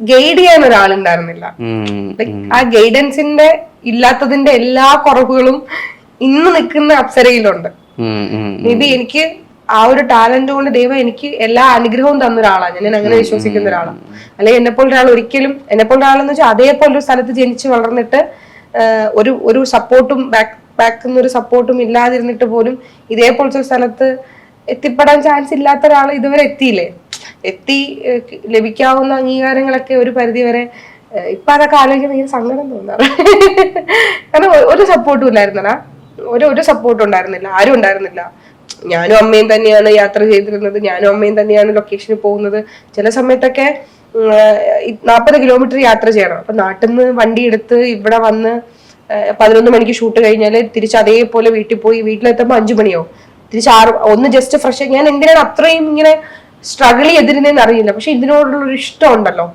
Guide ചെയ്യാൻ ഒരാളുണ്ടായിരുന്നില്ല. ആ ഗൈഡൻസിന്റെ ഇല്ലാത്തതിന്റെ എല്ലാ കുറവുകളും ഇന്ന് നിൽക്കുന്ന അപ്സരയിലുണ്ട്. മേ ബി എനിക്ക് ആ ഒരു ടാലന്റ് കൊണ്ട് ദൈവം എനിക്ക് എല്ലാ അനുഗ്രഹവും തന്ന ഒരാളാണ്. ഞാൻ അങ്ങനെ വിശ്വസിക്കുന്ന ഒരാളാണ്. അല്ലെങ്കിൽ എന്നെപ്പോലെ ഒരാൾ ഒരിക്കലും, എന്നെപ്പോലെ ഒരാളെന്ന് വെച്ചാൽ അതേപോലെ ഒരു സ്ഥലത്ത് ജനിച്ച് വളർന്നിട്ട് ഒരു സപ്പോർട്ടും ബാക്കിന്നൊരു സപ്പോർട്ടും ഇല്ലാതിരുന്നിട്ട് പോലും ഇതേപോലത്തെ ഒരു സ്ഥലത്ത് എത്തിപ്പെടാൻ ചാൻസ് ഇല്ലാത്ത ഒരാൾ ഇതുവരെ എത്തിയില്ലേ. ലഭിക്കാവുന്ന അംഗീകാരങ്ങളൊക്കെ ഒരു പരിധി വരെ ഇപ്പൊ അതൊക്കെ ആലോചിക്കുമ്പോൾ ഭയങ്കര സങ്കടം തോന്നാറ്. കാരണം ഒരു സപ്പോർട്ടും ഇല്ലായിരുന്നടാ, ഒരു സപ്പോർട്ടും ഉണ്ടായിരുന്നില്ല, ആരും ഉണ്ടായിരുന്നില്ല. ഞാനും അമ്മയും തന്നെയാണ് യാത്ര ചെയ്തിരുന്നത്, ഞാനും അമ്മയും തന്നെയാണ് ലൊക്കേഷനിൽ പോകുന്നത്. ചില സമയത്തൊക്കെ 40 കിലോമീറ്റർ യാത്ര ചെയ്യണം. അപ്പൊ നാട്ടിൽ നിന്ന് വണ്ടി എടുത്ത് ഇവിടെ വന്ന് 11 മണിക്ക് ഷൂട്ട് കഴിഞ്ഞാല് തിരിച്ച് അതേപോലെ വീട്ടിൽ പോയി വീട്ടിലെത്തുമ്പോൾ 5 മണിയാവും. തിരിച്ച് 6 ഒന്ന് ജസ്റ്റ് ഫ്രഷ്. ഞാൻ എന്തിനാണ് അത്രയും ഇങ്ങനെ സ്ട്രഗിൾ ചെയ്തിരുന്നേന്ന് അറിയില്ല. പക്ഷെ ഇതിനോടുള്ള ഒരു ഇഷ്ടം ഉണ്ടല്ലോ.